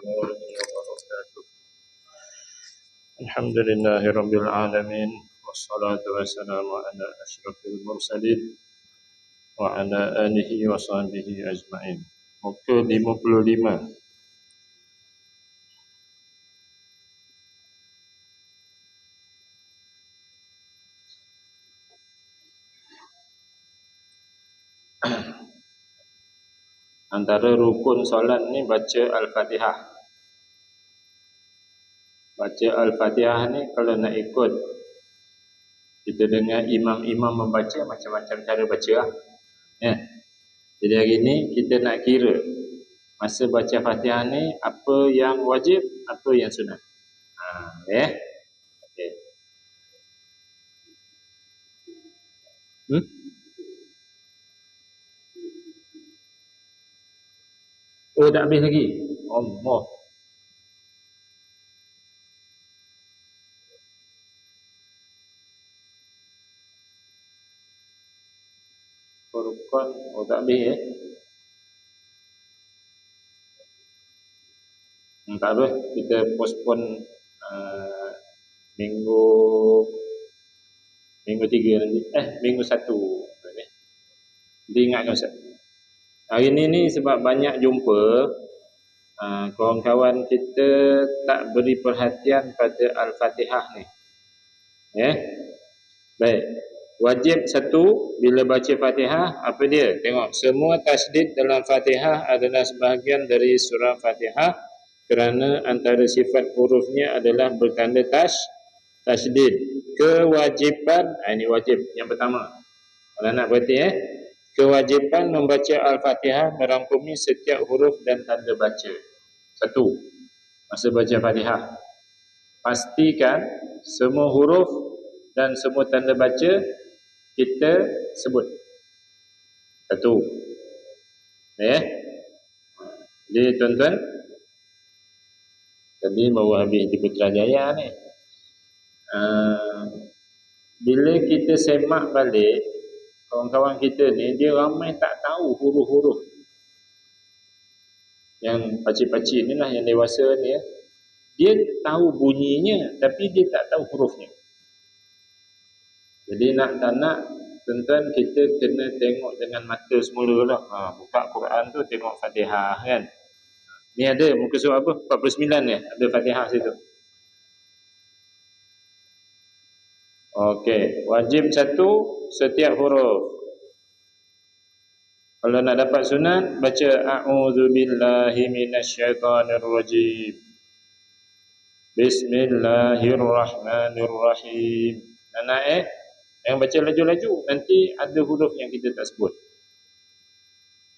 warahmatullahi wabarakatuh. Alhamdulillahirabbil alamin wassalatu wassalamu ala asyrafil mursalin wa ala alihi wa sahbihi ajmain. Muka 55. Antara rukun solat ni baca Al-Fatihah. Baca Al-Fatihah ni kalau nak ikut kita dengar imam-imam membaca, macam-macam cara baca lah. Ya. Jadi hari ni kita nak kira masa baca Fatihah ni apa yang wajib, apa yang sunat. Ya. Okey. Oh, dah habis lagi. Allah. Rukun, oh tak habis tak apa, kita postpone minggu 3 nanti. Minggu 1. Jadi ingatkan Ustaz. Hari ni sebab banyak jumpa kawan-kawan kita tak beri perhatian pada Al-Fatihah ni. Ya. Baik. Wajib satu bila baca Fatihah apa dia? Tengok, semua tasdid dalam Fatihah adalah sebahagian dari surah Fatihah kerana antara sifat hurufnya adalah bertanda tasdid. Kewajipan, ini wajib yang pertama. Kalau nak berarti kewajipan membaca Al-Fatihah merangkumi setiap huruf dan tanda baca. Satu, masa baca Fatihah pastikan semua huruf dan semua tanda baca kita sebut. Satu. Jadi tuan-tuan, tadi baru habis di Putrajaya ni. Bila kita semak balik, kawan-kawan kita ni dia ramai tak tahu huruf-huruf. Yang pakcik-pakcik ni lah, yang dewasa ni dia tahu bunyinya tapi dia tak tahu hurufnya. Jadi nak tak nak, tuan-tuan, kita kena tengok dengan mata semula lah. Buka Quran tu tengok Fatihah kan. Ni ada muka surat apa? 49 ni ada Fatihah situ. Okey, wajib satu setiap huruf. Kalau nak dapat sunat, baca a'udzubillahi minasyaitonirrajim. Bismillahirrahmanirrahim. Anak yang baca laju-laju, nanti ada huruf yang kita tak sebut.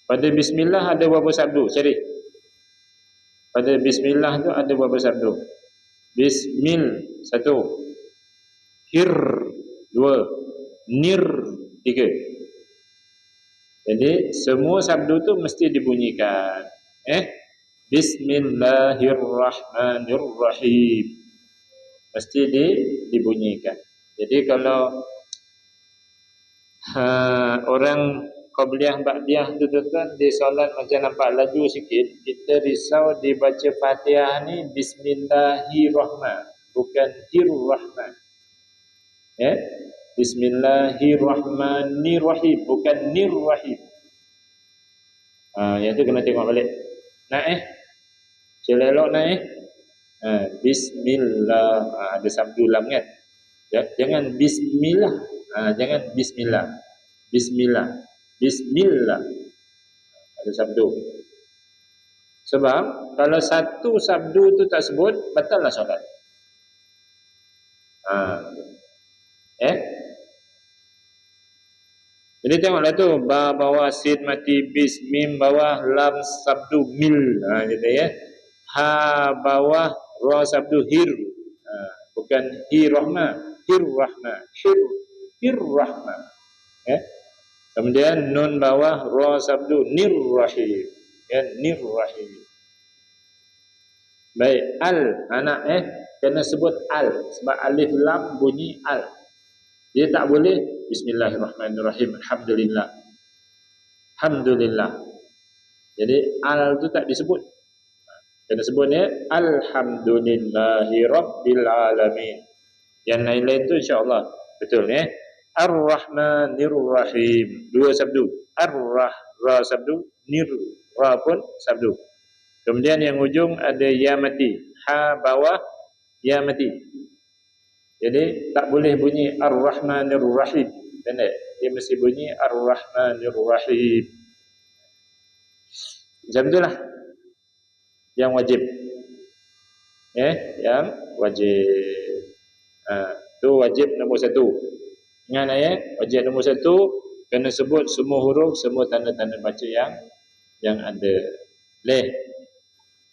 Pada bismillah ada berapa sabdu? Cari. Pada bismillah tu ada berapa sabdu? Bismil 1, hir 2, nir 3. Jadi semua sabdu tu mesti dibunyikan. Bismillahirrahmanirrahim. Mesti dibunyikan. Jadi kalau orang qabliyah ba'diyah tu tuan, di solat macam nampak laju sikit, kita risau dibaca Fatihah ni bismillahirrahman, bukan hirrahman. Bismillahirrahmanirrahim, bukan nirrahim. Yang tu kena tengok balik. Celelok bismillah, ada sabdu lam kan. Jangan bismillah, jangan bismillah. Bismillah ada sabdu. Sebab kalau satu sabdu tu tak sebut, batallah solat. Jadi tengoklah tu, ba bawah sin mati bis, mim bawah lam sabdu mil. Gitu ya. Ha bawah ra sabdu hir. Bukan hirrahman, hirrahman, hirrahman. Kemudian nun bawah ra sabdu nirrahim. Nirrahim. Baik, anak kena sebut sebab alif lam bunyi al. Dia tak boleh bismillahirrahmanirrahim, alhamdulillah. Alhamdulillah. Jadi al tu tak disebut. Kena sebutnya alhamdulillahi rabbil alamin. Yang lain-lain tu insya-Allah betul ya. Ar-Rahmanir Rahim. Dua sabdu. Ar-Rah, ra sabdu, nir, ra pun sabdu. Kemudian yang ujung ada ya mati. Ha bawah, ya mati. Jadi tak boleh bunyi Ar-Rahmanir Rahim. Pendek. Dia mesti bunyi Ar-Rahmanir Rahim. Macam itulah yang wajib. Yang wajib. Tu wajib nombor satu. Ingat wajib nombor satu kena sebut semua huruf, semua tanda-tanda baca yang ada. Leh.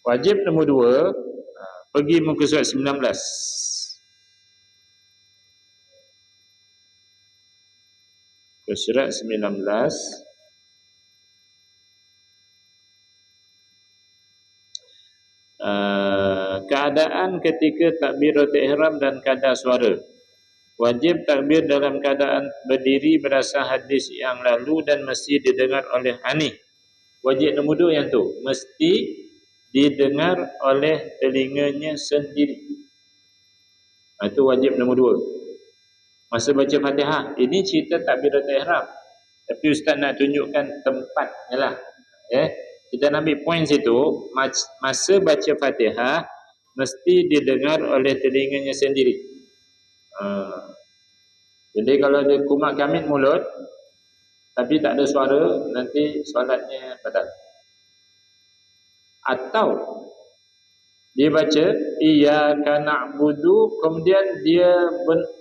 Wajib nombor dua, pergi muka surat 19. Ke surat 19. Keadaan ketika takbiratul ihram dan kadar suara. Wajib takbir dalam keadaan berdiri berdasar hadis yang lalu dan mesti didengar oleh ani. Wajib nombor dua yang tu, mesti didengar oleh telinganya sendiri. Itu wajib nombor dua. Masa baca Fatihah, ini cerita takbiratul ihram. Tapi ustaz nak tunjukkan tempatnya lah. Kita nak ambil poin situ, masa baca Fatihah mesti didengar oleh telinganya sendiri. Jadi kalau dia kumat kamit mulut tapi tak ada suara, nanti solatnya batal. Atau dia baca iyyaka na'budu, kemudian dia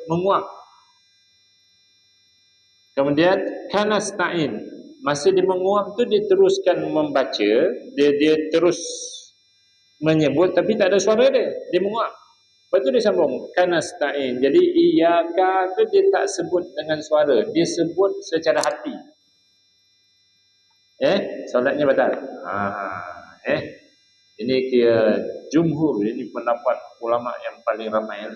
menguap. Kemudian kanasta'in, masa dia menguap tu dia teruskan membaca, dia terus menyebut tapi tak ada suara dia menguap. Lepas tu dia sambung kanasta'in. Jadi iyyaka tu dia tak sebut dengan suara, dia sebut secara hati. Solatnya batal. Ini kira jumhur, ini pendapat ulama yang paling ramai.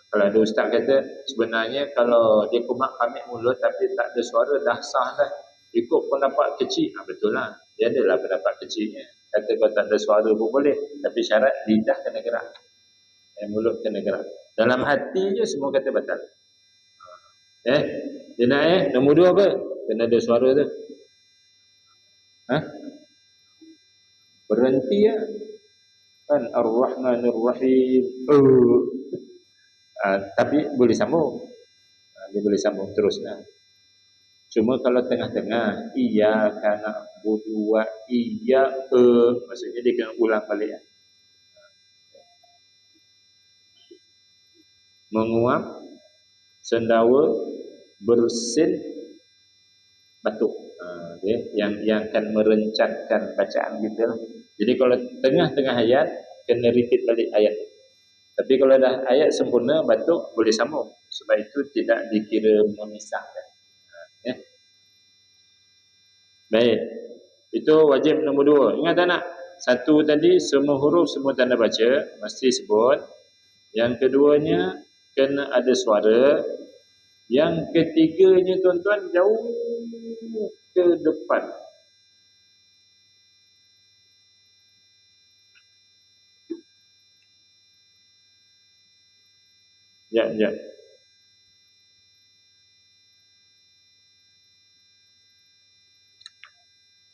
Kalau ada ustaz kata sebenarnya kalau dia kumat kamit mulut tapi tak ada suara dah sah dah. Ikut pendapat kecil, betul lah. Dia adalah pendapat kecilnya. Kata kalau tak ada suara pun boleh, tapi syarat lidah kena gerak. Mulut kena gerak. Dalam hati je semua kata batal. Dia nak nombor dua apa? Kena ada suara tu. Berhenti ya. Kan Ar-Rahmanir Rahim. Tapi boleh sambung. Dia boleh sambung teruslah. Cuma kalau tengah-tengah iyyaka na'budu wa iyyaka, maksudnya dia kena ulang balik. Menguap, sendawa, bersin, batuk. Yang akan merencatkan bacaan kita. Jadi kalau tengah-tengah ayat kena repeat balik ayat. Tapi kalau dah ayat sempurna batuk boleh sambung. Sebab itu tidak dikira memisahkan. Baik. Itu wajib nombor dua. Ingat tak nak? Satu tadi semua huruf semua tanda baca mesti sebut. Yang keduanya kena ada suara. Yang ketiganya tuan-tuan jauh ke depan. Ya.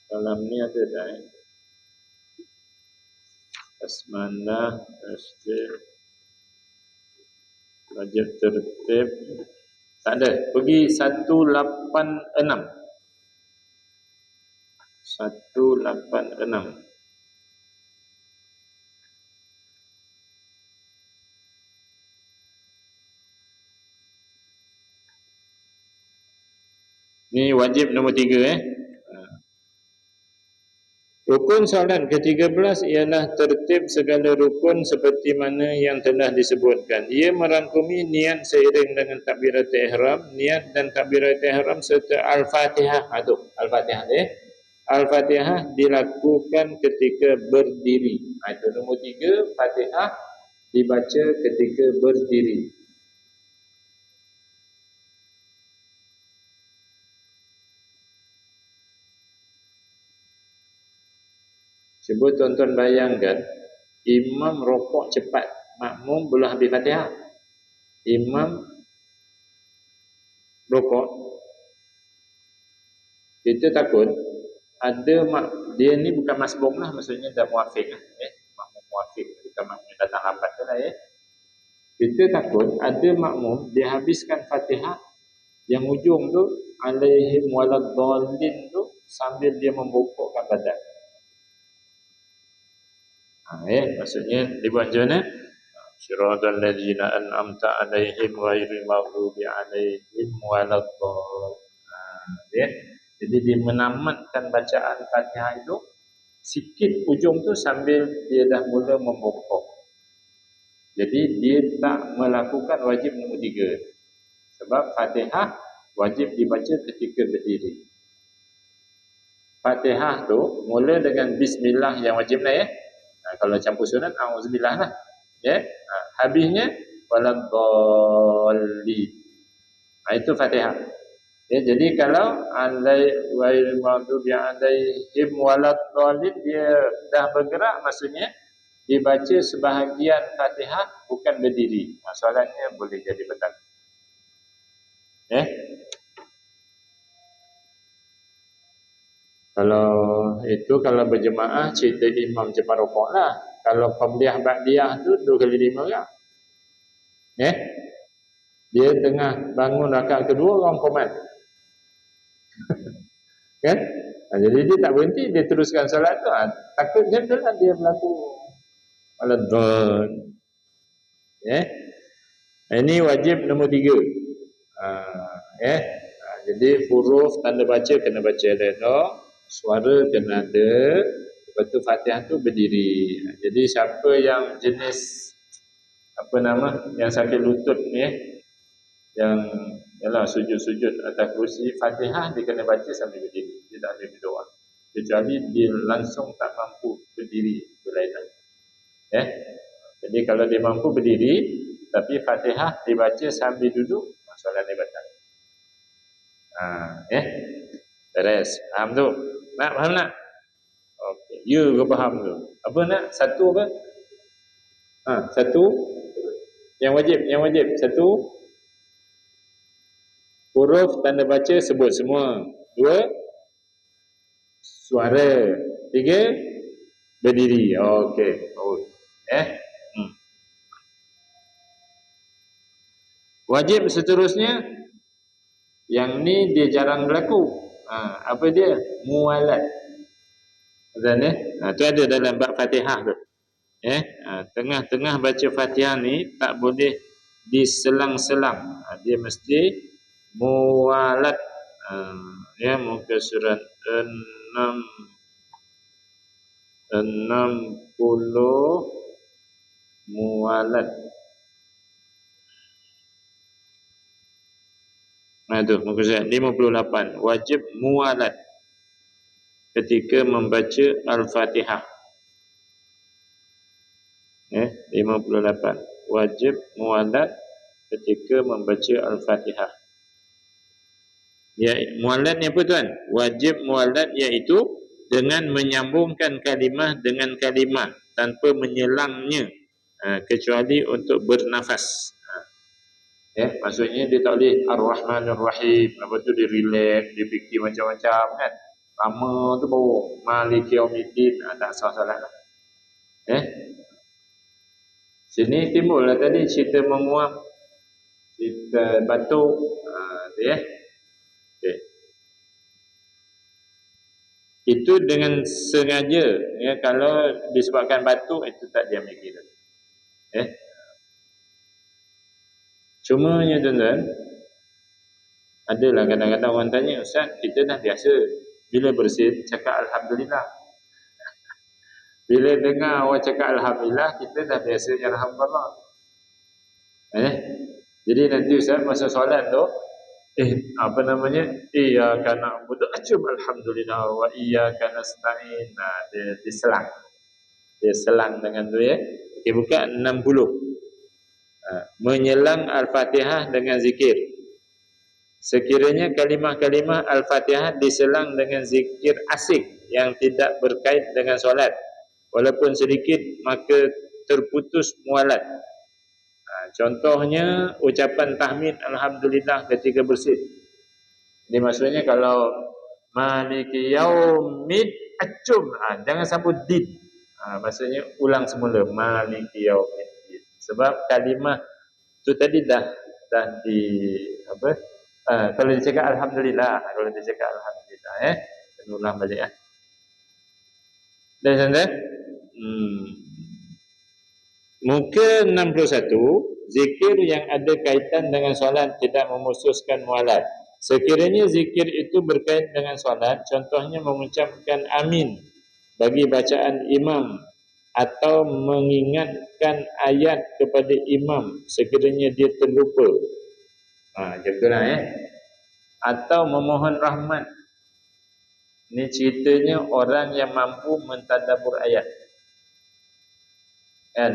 Dalam ni ada tak? Basmalah, tasbih, wajib tertib. Tak ada. Pergi 186. 186. Ni wajib nombor 3 Rukun solat ke-13 ialah tertib segala rukun seperti mana yang telah disebutkan. Ia merangkumi niat seiring dengan takbiratul ihram, niat dan takbiratul ihram serta al-Fatihah. Al-Fatihah Al-Fatihah dilakukan ketika berdiri. Itu nombor 3, Fatihah dibaca ketika berdiri. Cuba tuan-tuan bayangkan, imam rokok cepat, makmum belum habis Fatihah. Imam rokok, kita takut ada dia ni bukan masbuk lah, maksudnya dah muafiq lah, makmum muafiq, bukan makmum datang lambat tu lah Kita takut ada makmum dia habiskan Fatihah, yang ujung tu alaihim waladdallin tu sambil dia membongkokkan badan. Maksudnya dia buat macam mana? Siratal ladzina an'amta alaihim ghairil maghdubi alaihim waladdallin. Jadi dia menamatkan bacaan Fatihah itu sikit ujung tu sambil dia dah mula membongkok. Jadi dia tak melakukan wajib nombor 3. Sebab Fatihah wajib dibaca ketika berdiri. Fatihah tu mula dengan bismillah yang wajib lah kalau campur sunat auzubillah lah. Habisnya waladdallin. Itu Fatihah. Jadi kalau alaihim waladdallin dia dah bergerak, maksudnya dibaca sebahagian Fatihah bukan berdiri. Soalannya boleh jadi betul. Kalau itu kalau berjemaah cerita imam cepat rokok lah. Kalau qabliyah ba'diyah tu 2 kali 5 orang. Dia tengah bangun rakaat kedua orang komat. Kan? Jadi dia tak berhenti, dia teruskan solat tu. Takutnya betul lah dia berlaku waladdallin. Ini wajib nombor 3. Jadi huruf tanda baca kena baca reda, suara kena ada, lepas tu Fatihah tu berdiri. Jadi siapa yang jenis yang sakit lutut ni, yang ialah sujud-sujud atas kursi, Fatihah dia kena baca sambil berdiri, dia tak boleh berdoa, kecuali dia langsung tak mampu berdiri berlainan. Jadi kalau dia mampu berdiri tapi Fatihah dibaca sambil duduk, solat dia batal. Beres. Faham tu? Faham tak? Okey. You ke faham tu? Apa nak? Satu apa? Satu yang wajib. Satu, huruf tanda baca sebut semua. 2, suara. 3, berdiri. Okey. Wajib seterusnya, yang ni dia jarang berlaku. Apa dia? Muwalat. Tu ada dalam bab Fatihah tu. Tengah-tengah baca Fatihah ni tak boleh diselang-selang. Dia mesti muwalat. Muka surat 60 muwalat. Itu muka surat 58. Wajib muwalat ketika membaca Al-Fatihah. 58. Wajib muwalat ketika membaca Al-Fatihah. Muwalat ni apa tuan? Wajib muwalat iaitu dengan menyambungkan kalimah dengan kalimah tanpa menyelangnya, kecuali untuk bernafas. Maksudnya dia tak boleh Ar-Rahmanir Rahim, lepas tu dia relax, dia fikir macam-macam kan. Lama tu baru Maliki Yaumiddin, tak salah-salah lah. Sini timbul lah tadi cerita menguap, cerita batuk. Itu dengan sengaja. Kalau disebabkan batuk, itu tak diambil kira. Cuma tuan-tuan, adalah kadang-kadang orang tanya, Ustaz, kita dah biasa bila bersin cakap Alhamdulillah. Bila dengar orang cakap Alhamdulillah, kita dah biasa Alhamdulillah. Jadi nanti Ustaz masa solat tu, iyyaka na'budu alhamdulillah wa iyyaka nasta'in. Dia selang. Dia selang dengan tu Okey, buka 60. Menyelang Al-Fatihah dengan zikir. Sekiranya kalimah-kalimah Al-Fatihah diselang dengan zikir asing yang tidak berkait dengan solat, walaupun sedikit maka terputus mualat. Contohnya ucapan tahmid alhamdulillah ketika bersih. Jadi maksudnya kalau maliki yaumid acum, jangan sambut din. Maksudnya ulang semula maliki yaumiddin. Sebab kalimah tu tadi dah di apa? Kalau dicakap alhamdulillah, kena ulang balik Dah sana? Muka 61, zikir yang ada kaitan dengan solat tidak memususkan mualat. Sekiranya zikir itu berkait dengan solat, contohnya mengucapkan amin bagi bacaan imam atau mengingatkan ayat kepada imam sekiranya dia terlupa. Jadilah Atau memohon rahmat. Ini ceritanya orang yang mampu mentadabbur ayat.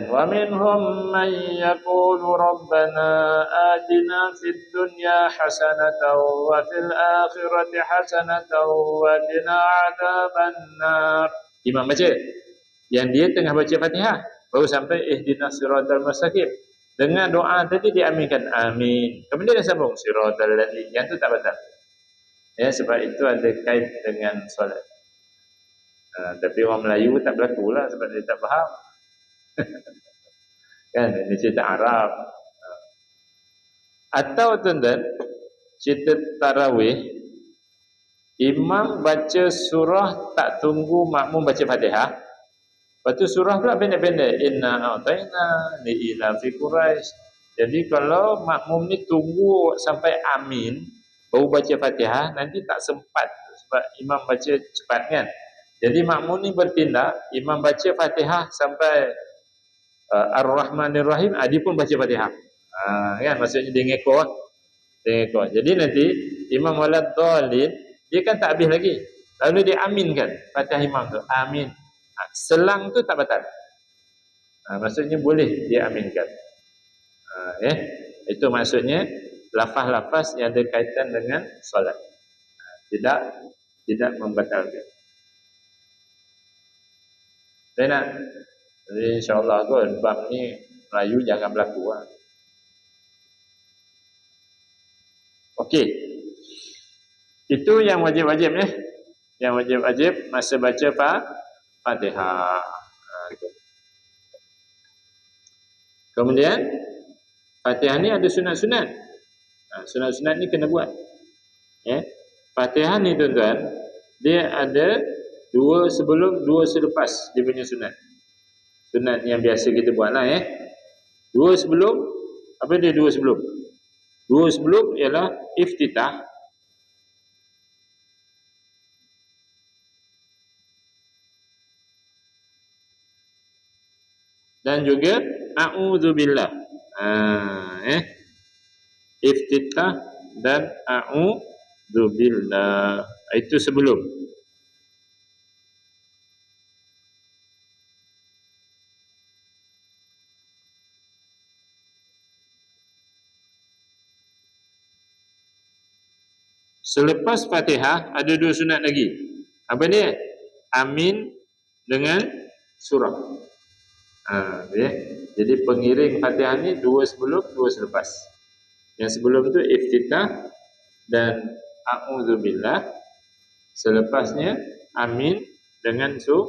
Wa minhum man yaqulu rabbana atina fid dunya hasanatan wa fil akhirati hasanatan wa qina adzabannar. Imam baca yang dia tengah baca Fatihah baru sampai ihdinas siratal mustaqim. Dengan doa tadi diaminkan amin. Kemudian dia sambung siratal ladzina, yang tu tak batal. Sebab itu ada kait dengan solat. Tapi orang Melayu tak berlaku lah sebab dia tak faham. Kan ini cerita Arab. Atau tuan-tuan cerita tarawih, imam baca surah tak tunggu makmum baca Fatihah. Lepas tu surah pula pendek-pendek, inna a'tayna li ila fi Quraisy. Jadi kalau makmum ni tunggu sampai amin baru baca Fatihah, nanti tak sempat sebab imam baca cepat kan. Jadi makmum ni bertindak, imam baca Fatihah sampai Ar-Rahmanir Rahim, dia pun baca Fatihah. Kan maksudnya dia ngekor. Jadi nanti imam walad dhalin, dia kan tak habis lagi. Lalu dia aminkan Fatihah imam tu. Amin. Selang tu tak batal. Maksudnya boleh dia aminkan. Itu maksudnya lafaz-lafaz yang ada kaitan dengan solat. Tidak membatalkan. Saya nak jadi insyaAllah kot bab ni Melayu jangan berlaku Okey. Itu yang wajib-wajib Yang wajib-wajib masa baca Fatihah. Kemudian Fatihah ni ada sunat-sunat. Sunat-sunat ni kena buat. Fatihah ni tuan-tuan, dia ada dua sebelum, dua selepas dia punya sunat. Sunat yang biasa kita buat lah Dua sebelum, apa dia dua sebelum? Dua sebelum ialah iftitah. Dan juga a'udzubillah. Iftitah dan a'udzubillah. Itu sebelum. Selepas Fatihah ada dua sunat lagi. Apa dia? Amin dengan surah. Jadi pengiring Fatihah ni dua sebelum, dua selepas. Yang sebelum tu iftitah dan a'udzubillah. Selepasnya amin dengan surah.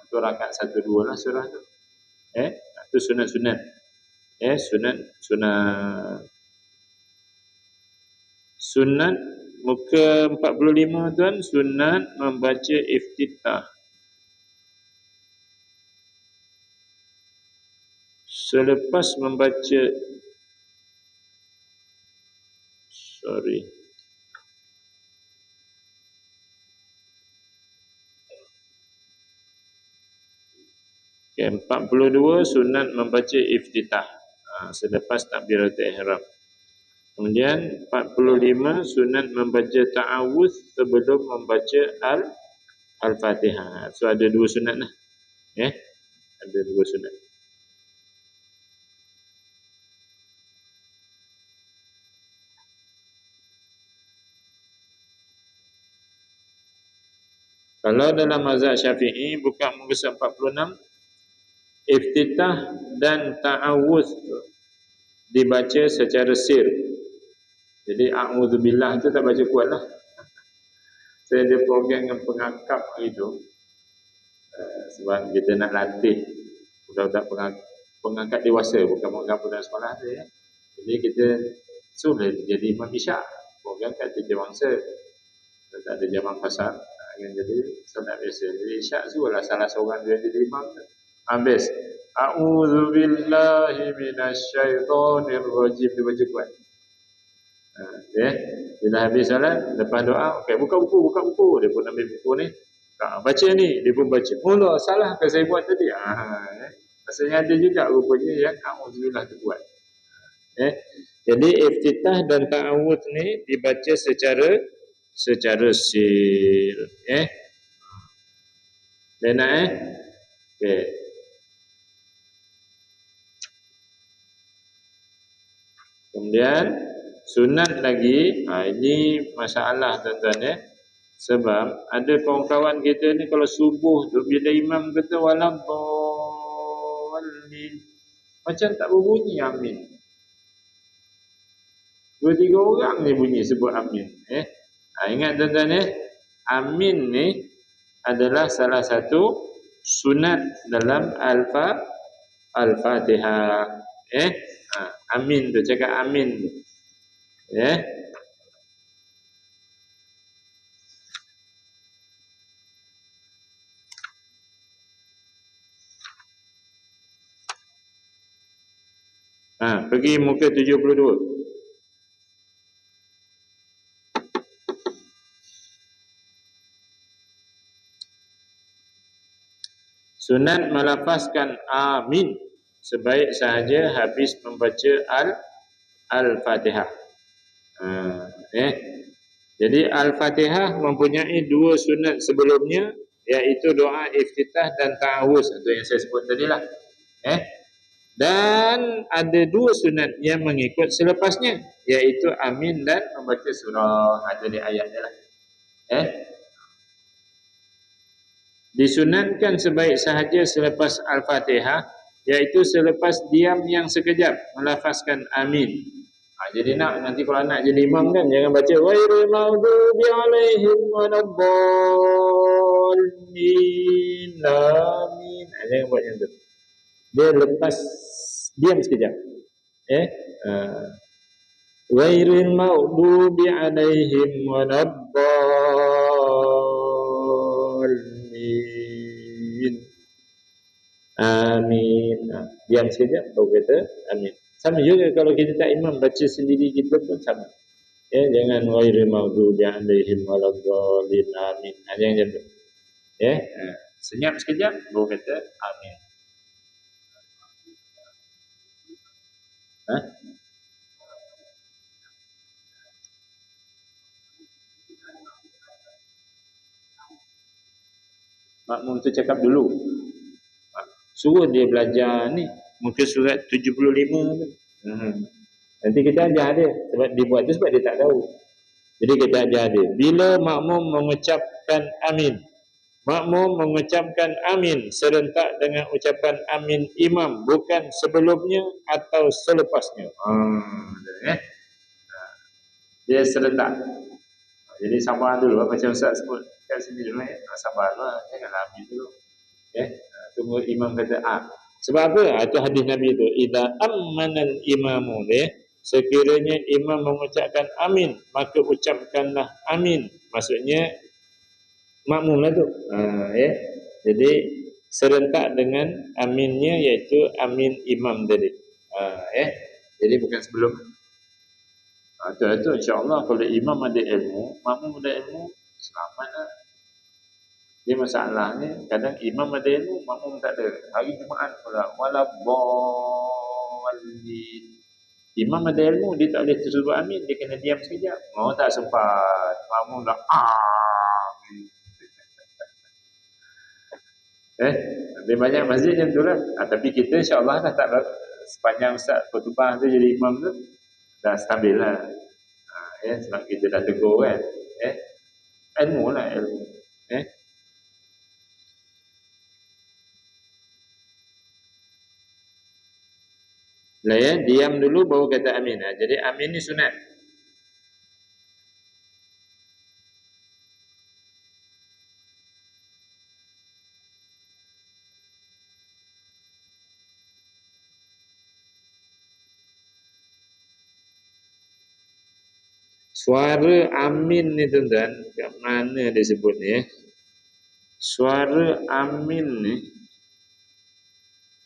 Itu rakaat 1-2 lah surah tu. Itu sunat-sunat. Sunat muka 45 tuan, sunat membaca iftitah. Selepas membaca Okay, 42 sunat membaca iftitah selepas takbiratul ihram. Kemudian 45 sunat membaca ta'awuz sebelum membaca Al-Fatihah. So ada dua sunat lah. Ada dua sunat. Kalau dalam mazhab Syafi'i buka muka surat 46, iftitah dan ta'awudz dibaca secara sir. Jadi a'udzubillah tu tak baca kuat lah. Saya ada program dengan pengakap hari tu. Sebab kita nak latih budak-budak pengangkat dewasa, bukan pengangkat budak sekolah tu ya. Jadi kita suruh jadi imam isyak. Program kat Tiga Wangsa. Tak ada jamaah pasar. Yang jadi solat biasa. Jadi isyak suruhlah salah seorang dia jadi imam tu. Habis. A'udzubillahi minasyaitonirrajim. Dia baca kuat. Ya. Bila habis solat, lepas doa, okey, buka buku. Dia pun ambil buku ni. Baca ni, dia pun baca. Oh lah, salah ke saya buat tadi? Rasanya ada juga rupanya yang a'udzubillah tu buat. Jadi iftitah dan ta'awudz ni dibaca secara sir. Dia nak okey. Kemudian sunat lagi, ini masalah tuan-tuan sebab ada kawan-kawan kita ni kalau subuh tu bila imam kata waladdallin macam tak berbunyi amin. 2-3 orang ni bunyi sebut amin. Ingat tuan-tuan amin ni adalah salah satu sunat dalam Al-Fatihah. Amin tu, cakap amin tu. Pergi muka 72. Sunat melafazkan amin sebaik sahaja habis membaca Al-Fatihah. Jadi Al-Fatihah mempunyai 2 sunat sebelumnya, iaitu doa iftitah dan ta'awudz, itu yang saya sebut tadilah. Dan ada 2 sunat yang mengikut selepasnya, iaitu amin dan membaca surah. Jadi ayatnya lah. Disunatkan sebaik sahaja selepas Al-Fatihah, iaitu selepas diam yang sekejap melafazkan amin. Jadi nanti kalau nak jadi imam kan jangan baca ghairil maghdubi alaihim waladdallin amin. Jangan buat macam tu. Dia lepas diam sekejap. Ghairil maghdubi alaihim waladdallin amin. Diam sekejap baru kata amin. Sama juga kalau kita tak imam, baca sendiri kita pun sama. Jangan ghairil maghdubi alaihim waladdallin amin. Jangan macam tu. Senyap sekejap baru kata amin. Makmum tu cakap dulu. Suruh dia belajar ni muka surat 75 tu. Nanti kita ajar dia. Sebab dia buat tu sebab dia tak tahu. Jadi kita ajar dia. Bila makmum mengucapkan amin, makmum mengucapkan amin serentak dengan ucapan amin imam, bukan sebelumnya atau selepasnya. Dia serentak. Jadi sabar dulu. Macam Ustaz sebut kat sini dulu. Sabarlah. Janganlah amin dulu. Tunggu imam kata sebab apa? Itu hadis Nabi itu. Idza ammanal imamu sekiranya imam mengucapkan amin, maka ucapkanlah amin. Maksudnya makmumlah tu. Jadi serentak dengan aminnya, iaitu amin imam tadi. Jadi bukan sebelum. Itu insya-Allah kalau imam ada ilmu, makmum ada ilmu, selamatlah. Dia masalahnya kadang imam ada ilmu, makmum tak ada. Hari Jumaat pula waladdallin. Imam ada ilmu, dia tak boleh tersebut amin, dia kena diam sekejap. Tak sempat. Makmum dah amin. Lebih banyak masjid macam tu lah. Tapi kita insya-Allah dah tak sepanjang Ustaz khutbah tu jadi imam tu dah stabil lah. Sebab kita dah tegur kan. Ilmu lah ilmu. Lah ya, diam dulu baru kata amin. Jadi amin ni sunat. Suara amin ni tuan-tuan, kat mana disebut ni Suara amin ni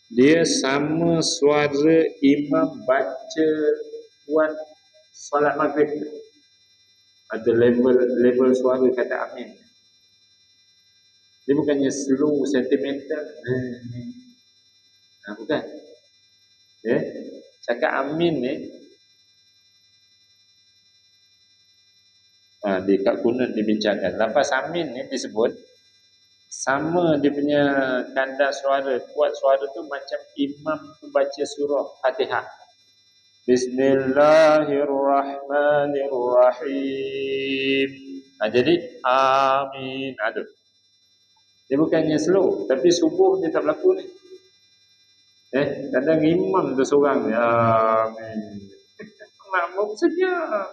dia sama suara imam baca buat solat maghrib. Ada level suara kata amin. Dia bukannya slow sentimental. Bukan. Cakap amin ni di kat kunut dibincangkan. Lafaz amin ni disebut sama dia punya kadar suara, kuat suara tu macam imam tu baca surah Fatihah. Bismillahirrahmanirrahim. Jadi amin. Aduh. Dia bukannya slow, tapi subuh dia tak berlaku ni. Kadang imam tu seorang ni amin. Makmum saja.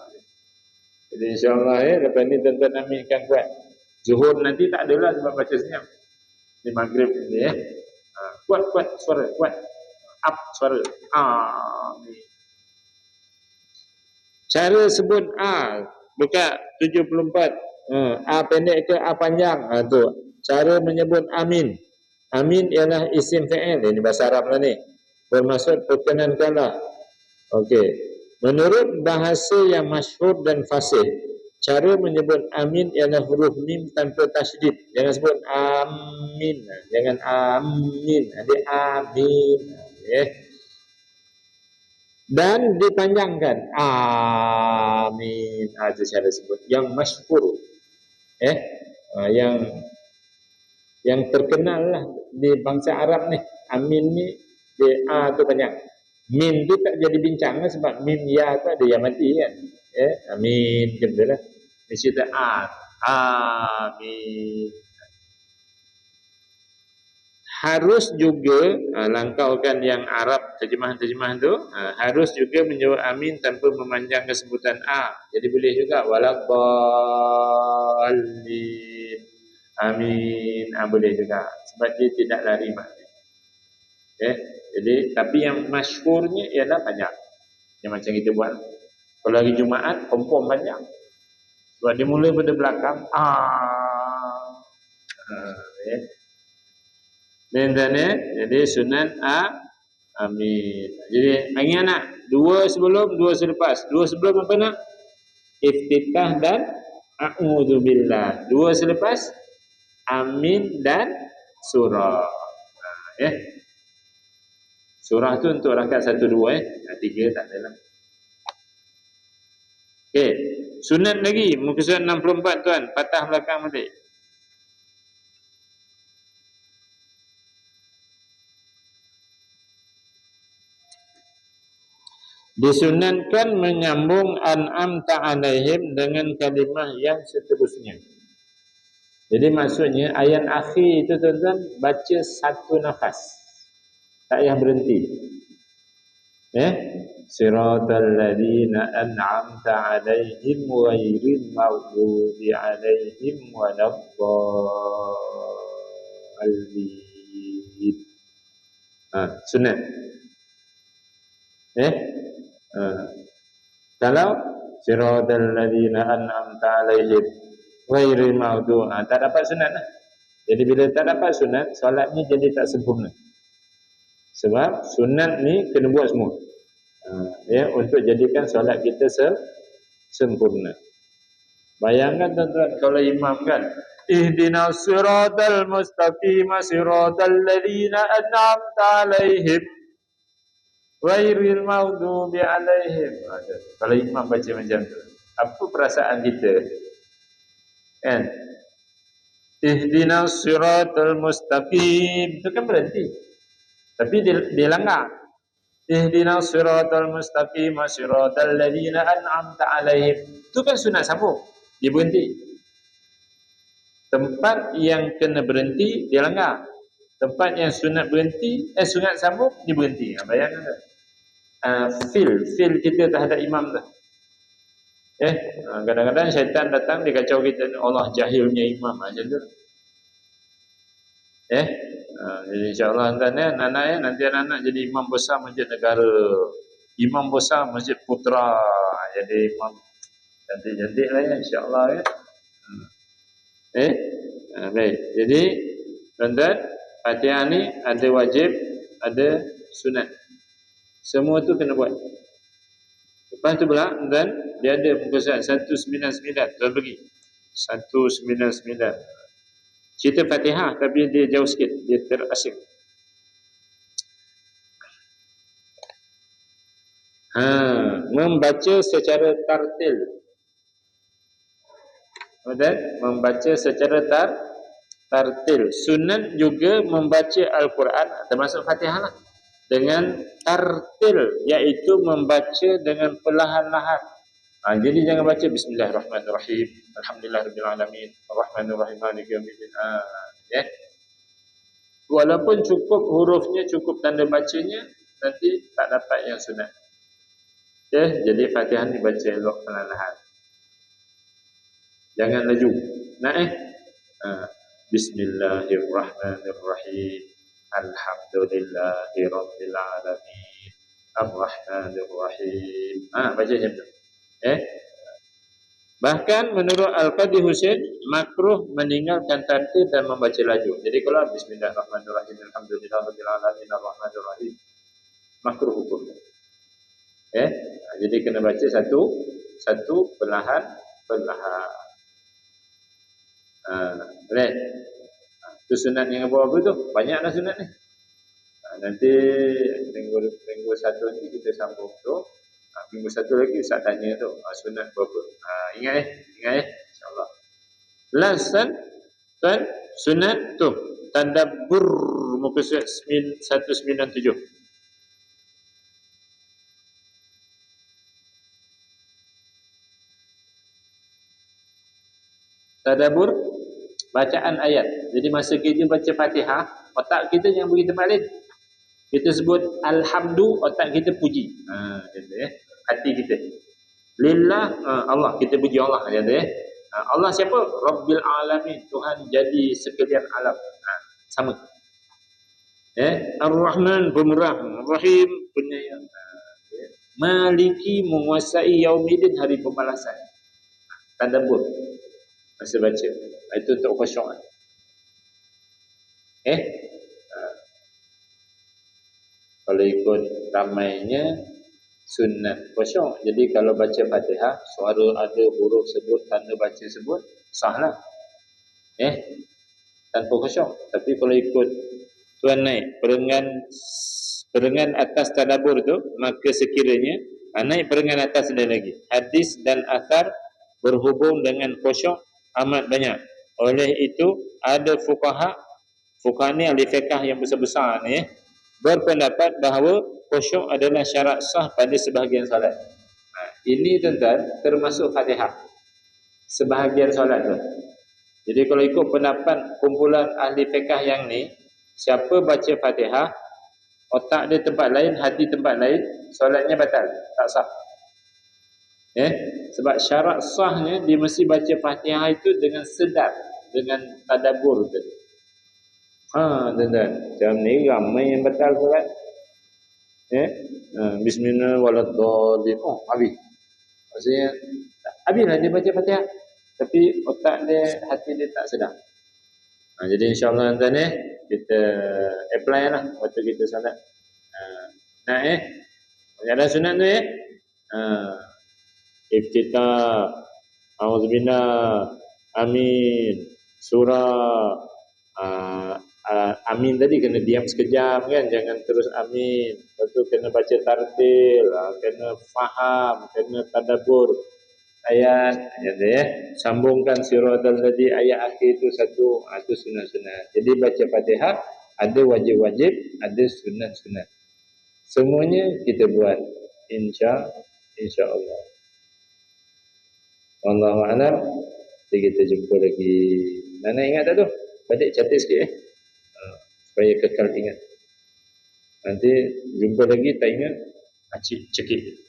Jadi insyaAllah lepas ni tuan-tuan aminkan kuat. Zuhur nanti tak adalah sebab baca senyap. Di maghrib ni kuat suara, kuat. Up suara. Amin. Cara sebut buka 74. A pendek ke A panjang? Tu. Cara menyebut amin. Amin ialah isim fa'il. Ini bahasa Arab lah ni. Bermaksud perkenankanlah. Okey. Menurut bahasa yang masyhur dan fasih, cara menyebut amin ialah huruf mim tanpa tasydid. Jangan sebut amin. Jangan amin. Dia amin. Dan dipanjangkan. Amin. Itu cara sebut. Yang masyhur. Yang terkenal lah di bangsa Arab ni. Amin ni, dia tu panjang. Mim tu tak jadi bincang lah sebab mim ya tu ada yang mati kan. Amin macam tu lah. Mesti tak amin. Harus juga langkaukan yang Arab terjemahan-terjemahan tu, harus juga menyebut amin tanpa memanjangkan sebutan Jadi boleh juga waladdallin. Amin. Boleh juga sebab dia tidak lari makna. Jadi tapi yang masyhurnya ialah panjang. Yang macam kita buat. Kalau hari Jumaat kompom panjang. Sebab dia mula pada belakang dan jadi sunat amin. Jadi ingat nak, dua sebelum, dua selepas. Dua sebelum apa nak? Iftitah dan a'udzubillah. Dua selepas amin dan surah. Surah tu untuk rakaat 1 2 3 tak ada lah. Okey, sunat lagi muka surat 64 tuan, patah belakang balik. Disunatkan menyambung an'amta alaihim dengan kalimah yang seterusnya. Jadi maksudnya ayat akhir itu tuan-tuan baca satu nafas. Tak payah berhenti. Siratal ladzina an'amta 'alaihim ghairil maghdubi 'alaihim waladdallin. Sunat. Kalau siratal ladzina an'amta 'alaihim ghairil maghdubi, tak dapat sunat lah. Jadi bila tak dapat sunat, solatnya jadi tak sempurna. Sebab sunat ni kena buat semua. Untuk jadikan solat kita sempurna. Bayangkan tuan-tuan kalau imam kan, ihdinas siratal mustaqim siratal ladzina an'amta 'alaihim ghairil maghdubi 'alaihim. Kalau imam baca macam tu, apa perasaan kita? Kan? Ihdinas siratal mustaqim, itu kan berhenti. Tapi dia langgar. Ihdinas siratal mustaqim siratal ladzina an'amta 'alaihim. Itu kan sunat sambung. Dia berhenti. Tempat yang kena berhenti dia langgar. Tempat yang sunat berhenti, sunat sambung dia berhenti. Bayangkan tak? feel kita terhadap imam tu. Kadang-kadang syaitan datang dia kacau kita, Allah jahilnya imam macam tu. Jadi insya-Allah anak-anak nanti anak-anak jadi imam besar masjid negara, imam besar masjid Putra, jadi imam cantik-cantik lah ya insya-Allah ya. Baik. Jadi tuan-tuan, Fatihah ni ada wajib, ada sunat. Semua tu kena buat. Lepas tu pula dan dia ada muka surat 199. Tuan pergi 199. Cerita Fatihah tapi dia jauh sikit, dia terasing. Membaca secara tartil. Kemudian membaca secara tartil. Sunat juga membaca Al-Quran termasuk Fatihah lah, dengan tartil, iaitu membaca dengan perlahan-lahan. Jadi jangan baca Bismillahirrahmanirrahim, Alhamdulillahirabbil alamin, Arrahmanirrahim, Maliki yaumiddin. Walaupun cukup hurufnya, cukup tanda bacanya, nanti tak dapat yang sunat. Jadi Fatihah dibaca elok perlahan-lahan. Jangan laju. Bismillahirrahmanirrahim. Alhamdulillahirabbil alamin. Arrahmanirrahim. Baca macam tu. Bahkan menurut Al-Qadhi Husain, makruh meninggalkan tartil dan membaca laju. Jadi kalau Bismillahirrahmanirrahim, Alhamdulillahirabbil alamin, Arrahmanirrahim, makruh hukumnya. Jadi kena baca satu perlahan. Boleh. Itu sunat yang apa tu? Banyaklah sunat ni. Nanti minggu satu ni kita sambung tu. Minggu satu lagi Ustaz tanya tu sunat berapa. Ingat insya-Allah. Last tuan sunat tu tadabbur muka surat 197. Tadabbur bacaan ayat. Jadi masa kita baca Fatihah, otak kita jangan pergi tempat lain. Kita sebut alhamdu, otak kita puji. Hati kita. Lillah, Allah, kita puji Allah kata Allah siapa? Rabbil alamin, Tuhan jadi sekalian alam. Sama. Ar-Rahman, Pemurah, Rahim, Penyayang. Maliki, menguasai Yaumiddin, hari pembalasan. Tadabbur masa baca. Itu untuk khusyuk. Kalau ikut ramainya sunat khusyuk. Jadi kalau baca Fatihah, suara ada, huruf sebut, tanda baca sebut, sahlah. Tanpa khusyuk. Tapi kalau ikut tuan naik perengan atas tadabbur tu, maka sekiranya naik perengan atas ada lagi. Hadis dan athar berhubung dengan khusyuk amat banyak. Oleh itu ada fuqaha ni ahli fiqh yang besar-besar ni berpendapat bahawa khusyuk adalah syarat sah pada sebahagian solat. Ini tuan-tuan termasuk Fatihah. Sebahagian solat tu. Jadi kalau ikut pendapat kumpulan ahli fiqh yang ni, siapa baca Fatihah, otak dia tempat lain, hati tempat lain, solatnya batal, tak sah. Sebab syarat sahnya dia mesti baca Fatihah itu dengan sedar, dengan tadabbur tadi. Tuan-tuan, macam ni ramai yang batal solat. Bismillahirrahmanirrahim. Habis. Maksudnya habislah dia baca Fatihah, tapi otak dia, hati dia tak sedar. Jadi insya-Allah tuan kita apply lah waktu kita solat. Ada sunat tu Iftitah, A'udzubillah, Amin, surah. Amin tadi kena diam sekejap kan, jangan terus amin. Lepas tu kena baca tartil, kena faham, kena tadabbur ayat. Sambungkan siratal tadi ayat akhir itu satu, itu sunat-sunat. Jadi baca Fatihah ada wajib-wajib, ada sunat-sunat. Semuanya kita buat insya-Allah. Wallahu a'lam. Jadi kita jumpa lagi. Nana ingat tak tu? Balik catat sikit supaya kekal ingat. Nanti jumpa lagi tak ingat, cekik.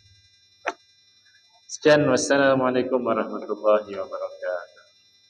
Sekian, wassalamualaikum warahmatullahi wabarakatuh.